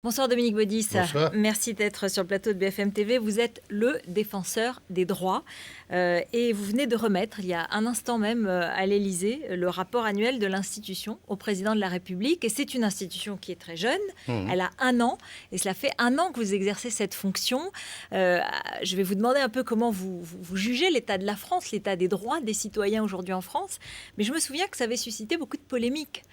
Bonsoir Dominique Baudis, Bonsoir. merci d'être sur le plateau de BFM TV. Vous êtes le défenseur des droits et vous venez de remettre, il y a un instant même à l'Élysée, le rapport annuel de l'institution au président de la République. Et c'est une institution qui est très jeune, elle a 1 an et cela fait 1 an que vous exercez cette fonction. Je vais vous demander un peu comment vous jugez l'état de la France, l'état des droits des citoyens aujourd'hui en France. Mais je me souviens que ça avait suscité beaucoup de polémiques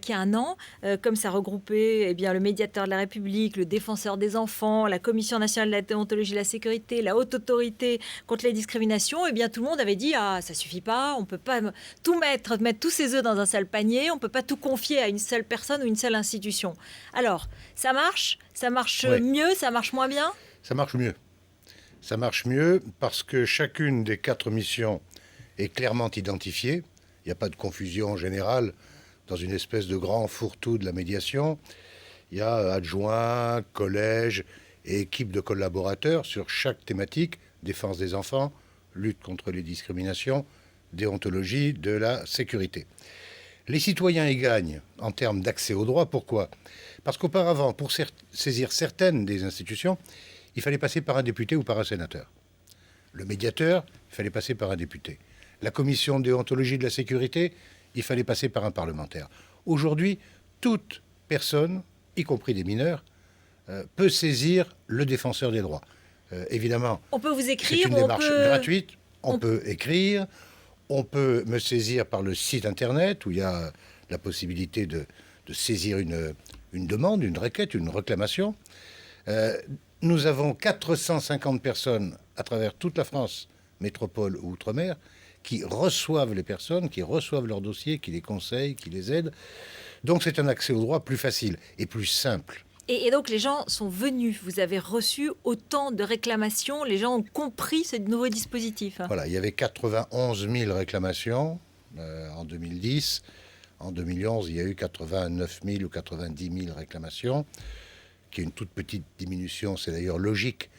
qu'il y a 1 an, comme ça regroupait le médiateur de la République, le défenseur des enfants, la Commission nationale de la déontologie et de la sécurité, la haute autorité contre les discriminations. Eh bien, tout le monde avait dit « Ah, ça suffit pas, on ne peut pas tout mettre tous ses œufs dans un seul panier, on ne peut pas tout confier à une seule personne ou une seule institution. » Alors, ça marche Oui. mieux, ça marche moins bien? Ça marche mieux. Ça marche mieux parce que chacune des 4 missions est clairement identifiée. Il n'y a pas de confusion générale dans une espèce de grand fourre-tout de la médiation. Il y a adjoints, collèges et équipes de collaborateurs sur chaque thématique: défense des enfants, lutte contre les discriminations, déontologie de la sécurité. Les citoyens y gagnent en termes d'accès aux droits. Pourquoi ? Parce qu'auparavant, pour saisir certaines des institutions, il fallait passer par un député ou par un sénateur. Le médiateur, il fallait passer par un député. La commission de déontologie de la sécurité, il fallait passer par un parlementaire. Aujourd'hui, toute personne, y compris des mineurs, peut saisir le défenseur des droits. Évidemment, on peut vous écrire, c'est une démarche gratuite. On peut écrire, on peut me saisir par le site internet où il y a la possibilité de saisir une demande, une requête, une réclamation. Nous avons 450 personnes à travers toute la France, métropole ou outre-mer, qui reçoivent les personnes, qui reçoivent leurs dossiers, qui les conseillent, qui les aident. Donc c'est un accès au droit plus facile et plus simple. Et donc les gens sont venus, vous avez reçu autant de réclamations, les gens ont compris ce nouveau dispositif. Voilà, il y avait 91 000 réclamations en 2010. En 2011, il y a eu 89 000 ou 90 000 réclamations, qui est une toute petite diminution. C'est d'ailleurs logique,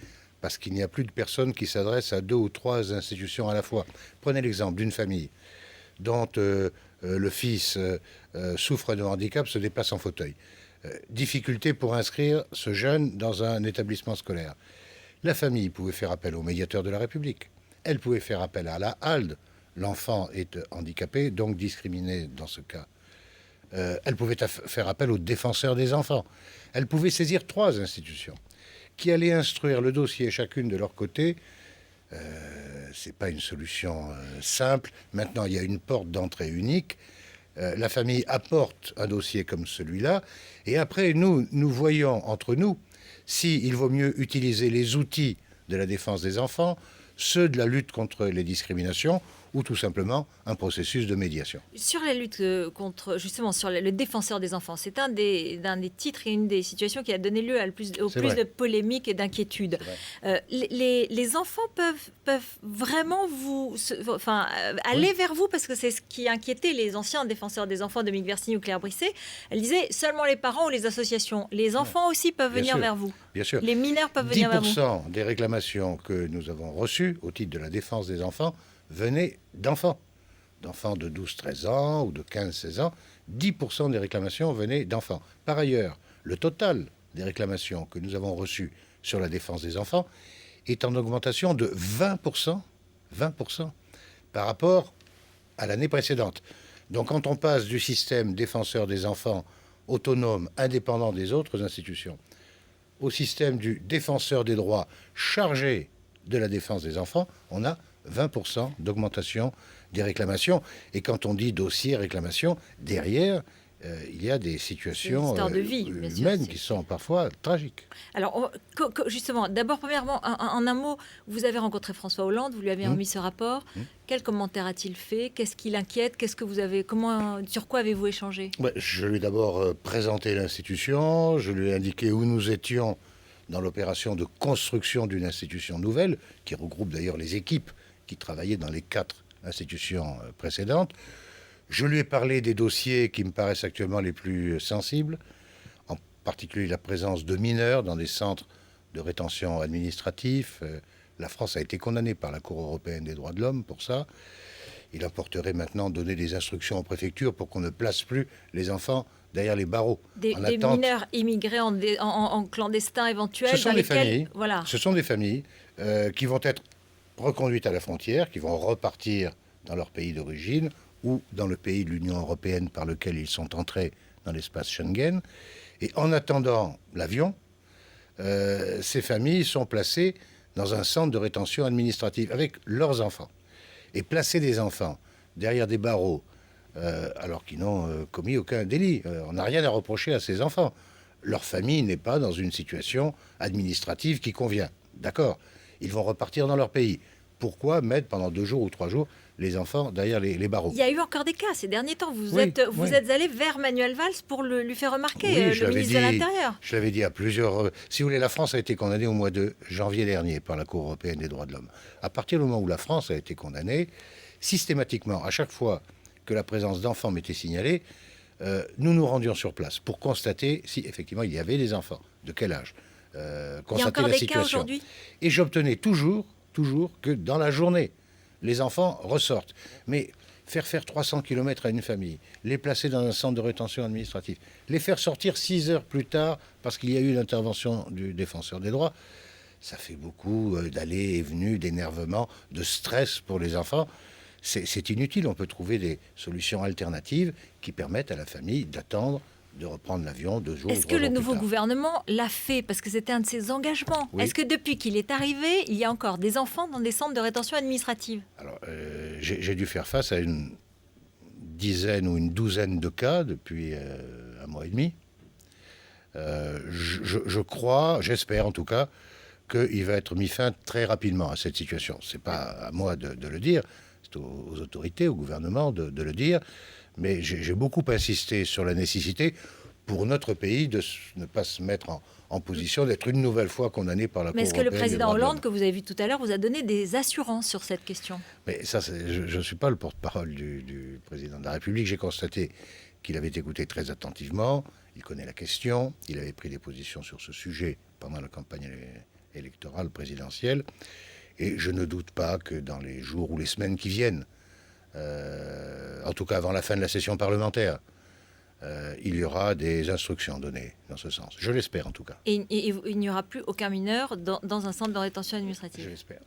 parce qu'il n'y a plus de personnes qui s'adressent à 2 ou 3 institutions à la fois. Prenez l'exemple d'une famille dont le fils souffre de handicap, se déplace en fauteuil. Difficulté pour inscrire ce jeune dans un établissement scolaire. La famille pouvait faire appel au médiateur de la République. Elle pouvait faire appel à la HALD. L'enfant est handicapé, donc discriminé dans ce cas. Elle pouvait faire appel au défenseur des enfants. Elle pouvait saisir 3 institutions qui allaient instruire le dossier chacune de leur côté. C'est pas une solution simple. Maintenant, il y a une porte d'entrée unique. La famille apporte un dossier comme celui-là, et après, nous voyons entre nous s'il vaut mieux utiliser les outils de la défense des enfants, ceux de la lutte contre les discriminations, ou tout simplement un processus de médiation. Sur la lutte contre, justement, sur le défenseur des enfants, c'est un des titres et une des situations qui a donné lieu au plus de polémiques et d'inquiétudes. Les enfants peuvent vraiment aller vers vous, parce que c'est ce qui inquiétait les anciens défenseurs des enfants, Dominique Versini ou Claire Brisset. Elle disait seulement les parents ou les associations. Les enfants aussi peuvent venir vers vous. Bien sûr. Les mineurs peuvent venir vers vous. 10% des réclamations que nous avons reçues au titre de la défense des enfants venaient d'enfants de 12-13 ans ou de 15-16 ans. 10% des réclamations venaient d'enfants. Par ailleurs, le total des réclamations que nous avons reçues sur la défense des enfants est en augmentation de 20% par rapport à l'année précédente. Donc quand on passe du système défenseur des enfants autonome, indépendant des autres institutions, au système du défenseur des droits chargé de la défense des enfants, on a 20% d'augmentation des réclamations. Et quand on dit dossier, réclamation, derrière, il y a des situations de vie, humaines qui sont parfois tragiques. Alors, justement, d'abord, premièrement, en un mot, vous avez rencontré François Hollande, vous lui avez remis ce rapport. Quel commentaire a-t-il fait? Qu'est-ce qui l'inquiète? Sur quoi avez-vous échangé? Je lui ai d'abord présenté l'institution, je lui ai indiqué où nous étions dans l'opération de construction d'une institution nouvelle, qui regroupe d'ailleurs les équipes qui travaillaient dans les 4 institutions précédentes. Je lui ai parlé des dossiers qui me paraissent actuellement les plus sensibles, en particulier la présence de mineurs dans des centres de rétention administratifs. La France a été condamnée par la Cour européenne des droits de l'homme pour ça. il importerait maintenant de donner des instructions aux préfectures pour qu'on ne place plus les enfants derrière les barreaux. Des mineurs immigrés en clandestin éventuel. Ce sont dans des lesquels, familles, voilà. ce sont des familles qui vont être reconduites à la frontière, qui vont repartir dans leur pays d'origine ou dans le pays de l'Union européenne par lequel ils sont entrés dans l'espace Schengen. Et en attendant l'avion, ces familles sont placées dans un centre de rétention administrative avec leurs enfants. Et placer des enfants derrière des barreaux, alors qu'ils n'ont commis aucun délit. On n'a rien à reprocher à ces enfants. Leur famille n'est pas dans une situation administrative qui convient. D'accord, ils vont repartir dans leur pays. Pourquoi mettre pendant 2 jours ou 3 jours les enfants derrière les barreaux? Il y a eu encore des cas ces derniers temps. Vous Oui, êtes allé vers Manuel Valls pour lui faire remarquer, Oui, le ministre de l'Intérieur. Je l'avais dit à plusieurs... si vous voulez, la France a été condamnée au mois de janvier dernier par la Cour européenne des droits de l'homme. À partir du moment où la France a été condamnée, systématiquement, à chaque fois que la présence d'enfants m'était signalée, nous nous rendions sur place pour constater si effectivement il y avait des enfants. De quel âge, constater il y a encore la des situation. cas aujourd'hui. Et j'obtenais toujours que dans la journée, les enfants ressortent. Mais faire 300 km à une famille, les placer dans un centre de rétention administrative, les faire sortir 6 heures plus tard parce qu'il y a eu l'intervention du défenseur des droits, ça fait beaucoup d'allées et venues, d'énervement, de stress pour les enfants. C'est inutile, on peut trouver des solutions alternatives qui permettent à la famille d'attendre, de reprendre l'avion 2 jours. Est-ce que le nouveau gouvernement l'a fait? Parce que c'était un de ses engagements. Oui. Est-ce que depuis qu'il est arrivé, il y a encore des enfants dans des centres de rétention administrative? Alors, j'ai dû faire face à une dizaine ou une douzaine de cas depuis 1 mois et demi. Je crois, j'espère en tout cas, qu'il va être mis fin très rapidement à cette situation. Ce n'est pas à moi de le dire, c'est aux autorités, au gouvernement de le dire. Mais j'ai beaucoup insisté sur la nécessité pour notre pays de ne pas se mettre en position d'être une nouvelle fois condamné par la Cour européenne. Mais est-ce que le président Hollande, que vous avez vu tout à l'heure, vous a donné des assurances sur cette question? Mais ça, je ne suis pas le porte-parole du président de la République. J'ai constaté qu'il avait écouté très attentivement, il connaît la question, il avait pris des positions sur ce sujet pendant la campagne électorale présidentielle. Et je ne doute pas que dans les jours ou les semaines qui viennent, en tout cas avant la fin de la session parlementaire, il y aura des instructions données dans ce sens. Je l'espère en tout cas. Et il n'y aura plus aucun mineur dans un centre de rétention administrative? Je l'espère.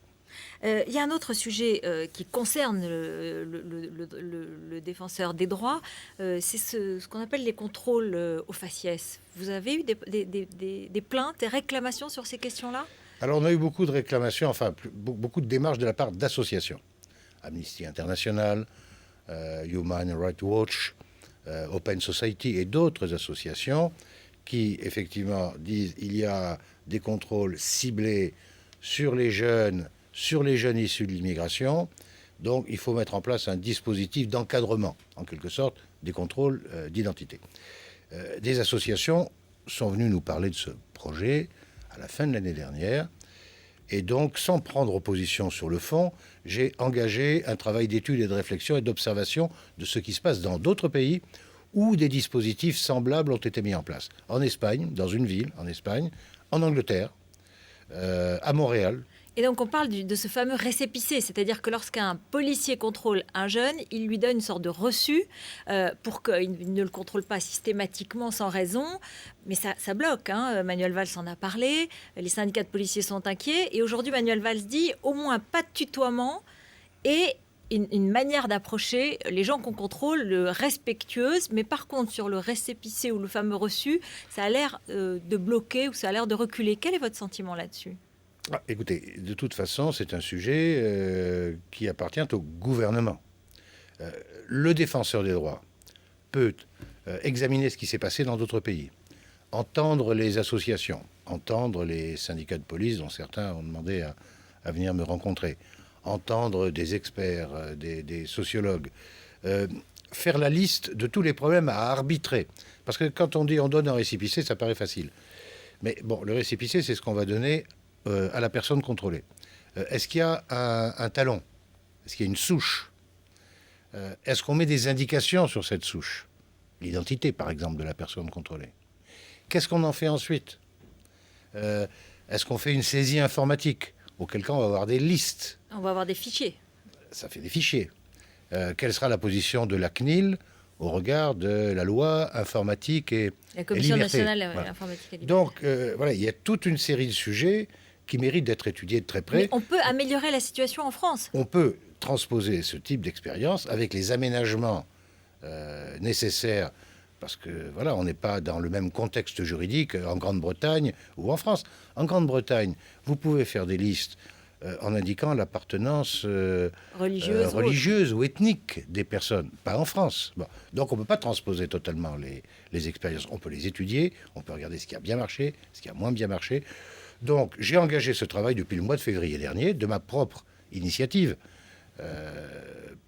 Il y a un autre sujet qui concerne le défenseur des droits, c'est ce qu'on appelle les contrôles au faciès. Vous avez eu des plaintes, des réclamations sur ces questions-là? Alors on a eu beaucoup de réclamations, enfin beaucoup de démarches de la part d'associations. Amnesty International, Human Rights Watch, Open Society et d'autres associations qui effectivement disent qu'il y a des contrôles ciblés sur les jeunes issus de l'immigration. Donc il faut mettre en place un dispositif d'encadrement, en quelque sorte, des contrôles d'identité. Des associations sont venues nous parler de ce projet à la fin de l'année dernière. Et donc, sans prendre position sur le fond, j'ai engagé un travail d'étude et de réflexion et d'observation de ce qui se passe dans d'autres pays où des dispositifs semblables ont été mis en place. En Espagne, dans une ville, en Espagne, en Angleterre, à Montréal. Et donc on parle de ce fameux récépissé, c'est-à-dire que lorsqu'un policier contrôle un jeune, il lui donne une sorte de reçu pour qu'il ne le contrôle pas systématiquement sans raison. Mais ça bloque, hein. Manuel Valls en a parlé, les syndicats de policiers sont inquiets. Et aujourd'hui, Manuel Valls dit au moins pas de tutoiement et une manière d'approcher les gens qu'on contrôle respectueuse. Mais par contre, sur le récépissé ou le fameux reçu, ça a l'air de bloquer ou ça a l'air de reculer. Quel est votre sentiment là-dessus ? Écoutez, de toute façon, c'est un sujet qui appartient au gouvernement. Le défenseur des droits peut examiner ce qui s'est passé dans d'autres pays, entendre les associations, entendre les syndicats de police, dont certains ont demandé à venir me rencontrer, entendre des experts, des sociologues, faire la liste de tous les problèmes à arbitrer. Parce que quand on dit on donne un récépissé, ça paraît facile. Mais bon, le récépissé, c'est ce qu'on va donner à la personne contrôlée. Est-ce qu'il y a un talon? Est-ce qu'il y a une souche? Est-ce qu'on met des indications sur cette souche? L'identité, par exemple, de la personne contrôlée. Qu'est-ce qu'on en fait ensuite? Est-ce qu'on fait une saisie informatique? Auquel cas, on va avoir des listes. On va avoir des fichiers. Ça fait des fichiers. quelle sera la position de la CNIL au regard de la loi informatique et La Commission liberté. nationale Voilà. informatique et liberté. Donc, voilà, il y a toute une série de sujets qui méritent d'être étudiés de très près. Mais on peut améliorer la situation en France. On peut transposer ce type d'expérience avec les aménagements nécessaires, parce que voilà, on n'est pas dans le même contexte juridique en Grande-Bretagne ou en France. En Grande-Bretagne, vous pouvez faire des listes en indiquant l'appartenance religieuse ou ethnique des personnes, pas en France. Bon. Donc on ne peut pas transposer totalement les expériences. On peut les étudier, on peut regarder ce qui a bien marché, ce qui a moins bien marché. Donc j'ai engagé ce travail depuis le mois de février dernier, de ma propre initiative,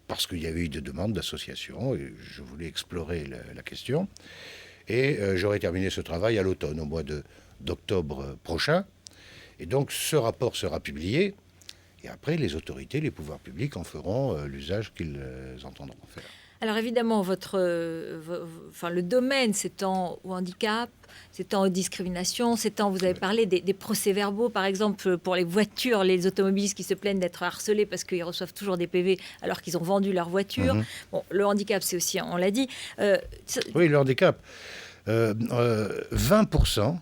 parce qu'il y avait eu des demandes d'associations, et je voulais explorer la question. Et j'aurai terminé ce travail à l'automne, au mois d'octobre prochain. Et donc ce rapport sera publié, et après les autorités, les pouvoirs publics en feront l'usage qu'ils entendront faire. Alors évidemment, le domaine s'étend au handicap, s'étend aux discriminations, s'étend, vous avez parlé des procès-verbaux, par exemple pour les voitures, les automobilistes qui se plaignent d'être harcelés parce qu'ils reçoivent toujours des PV alors qu'ils ont vendu leur voiture. Bon, le handicap, c'est aussi, on l'a dit... Oui, le handicap. 20%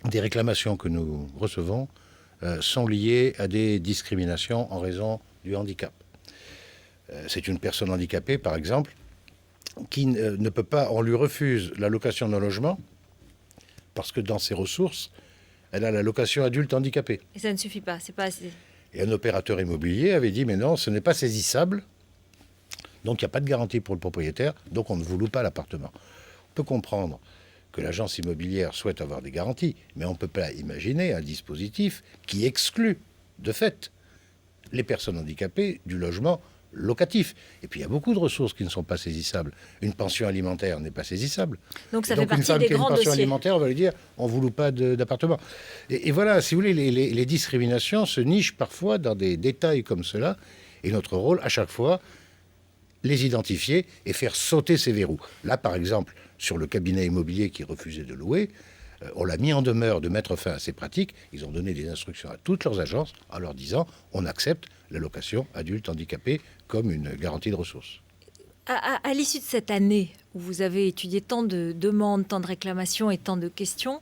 des réclamations que nous recevons sont liées à des discriminations en raison du handicap. C'est une personne handicapée, par exemple, qui ne peut pas, on lui refuse la location d'un logement parce que dans ses ressources, elle a la location adulte handicapé. Et ça ne suffit pas, c'est pas assez. Et un opérateur immobilier avait dit, mais non, ce n'est pas saisissable, donc il n'y a pas de garantie pour le propriétaire, donc on ne vous loue pas l'appartement. On peut comprendre que l'agence immobilière souhaite avoir des garanties, mais on ne peut pas imaginer un dispositif qui exclut, de fait, les personnes handicapées du logement locatif. Et puis il y a beaucoup de ressources qui ne sont pas saisissables. Une pension alimentaire n'est pas saisissable. Donc ça fait partie des grands dossiers. Une pension alimentaire, on va lui dire, on ne vous loue pas d'appartement. Et voilà, si vous voulez, les discriminations se nichent parfois dans des détails comme cela. Et notre rôle, à chaque fois, les identifier et faire sauter ces verrous. Là, par exemple, sur le cabinet immobilier qui refusait de louer, on l'a mis en demeure de mettre fin à ces pratiques. Ils ont donné des instructions à toutes leurs agences en leur disant on accepte la location adulte handicapé comme une garantie de ressources. À l'issue de cette année où vous avez étudié tant de demandes, tant de réclamations et tant de questions,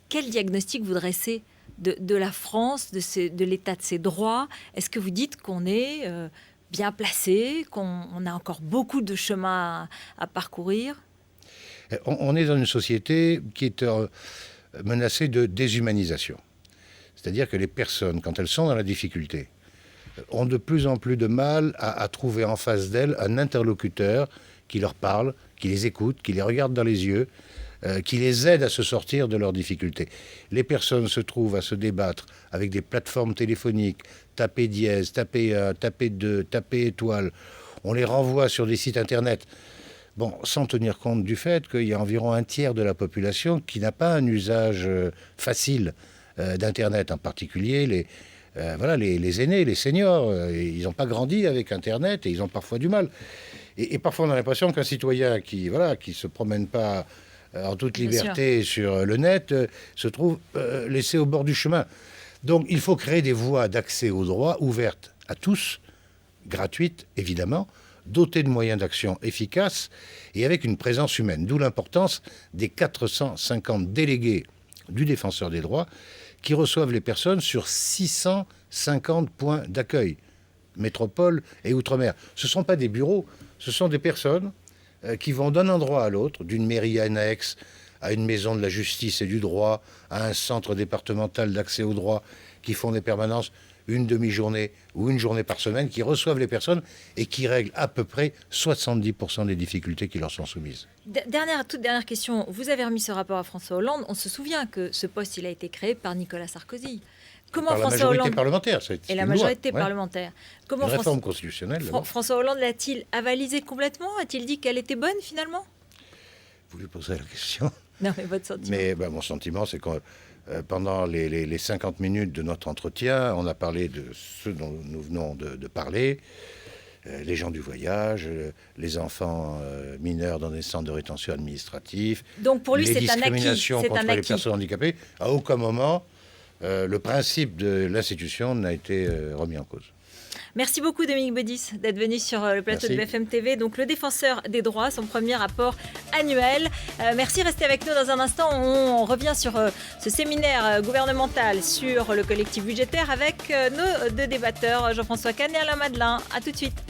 quel diagnostic vous dressez de la France, de l'état de ses droits? Est-ce que vous dites qu'on est bien placé, qu'on a encore beaucoup de chemin à parcourir? On est dans une société qui est menacée de déshumanisation. C'est-à-dire que les personnes, quand elles sont dans la difficulté, ont de plus en plus de mal à trouver en face d'elles un interlocuteur qui leur parle, qui les écoute, qui les regarde dans les yeux, qui les aide à se sortir de leurs difficultés. Les personnes se trouvent à se débattre avec des plateformes téléphoniques, taper dièse, taper 1, taper 2, taper étoile. On les renvoie sur des sites internet. Bon, sans tenir compte du fait qu'il y a environ un tiers de la population qui n'a pas un usage facile d'Internet, en particulier les aînés, les seniors. Ils n'ont pas grandi avec Internet et ils ont parfois du mal. Et parfois, on a l'impression qu'un citoyen qui se promène pas en toute liberté sur le net se trouve laissé au bord du chemin. Donc, il faut créer des voies d'accès aux droits ouvertes à tous, gratuites, évidemment, doté de moyens d'action efficaces et avec une présence humaine. D'où l'importance des 450 délégués du Défenseur des droits qui reçoivent les personnes sur 650 points d'accueil, métropole et outre-mer. Ce ne sont pas des bureaux, ce sont des personnes qui vont d'un endroit à l'autre, d'une mairie annexe à une maison de la justice et du droit, à un centre départemental d'accès au droit, qui font des permanences une demi-journée ou une journée par semaine, qui reçoivent les personnes et qui règlent à peu près 70% des difficultés qui leur sont soumises. Toute dernière question. Vous avez remis ce rapport à François Hollande. On se souvient que ce poste, il a été créé par Nicolas Sarkozy. Comment par François Hollande... parlementaire, et la majorité parlementaire. Comment une réforme constitutionnelle. François Hollande l'a-t-il avalisé complètement? A-t-il dit qu'elle était bonne finalement? Vous lui posez la question. Non, mais votre sentiment. Mais mon sentiment, c'est que pendant les 50 minutes de notre entretien, on a parlé de ce dont nous venons de parler, les gens du voyage, les enfants mineurs dans des centres de rétention administratifs. Donc pour lui, c'est un acquis. Les discriminations contre les acquis. personnes handicapées. À aucun moment, le principe de l'institution n'a été remis en cause. Merci beaucoup Dominique Baudis d'être venu sur le plateau Merci. de BFM TV. Donc le défenseur des droits, son premier rapport annuel. Merci, restez avec nous dans un instant. On revient sur ce séminaire gouvernemental sur le collectif budgétaire avec nos deux débatteurs, Jean-François Kahn et Alain Madelin. A tout de suite.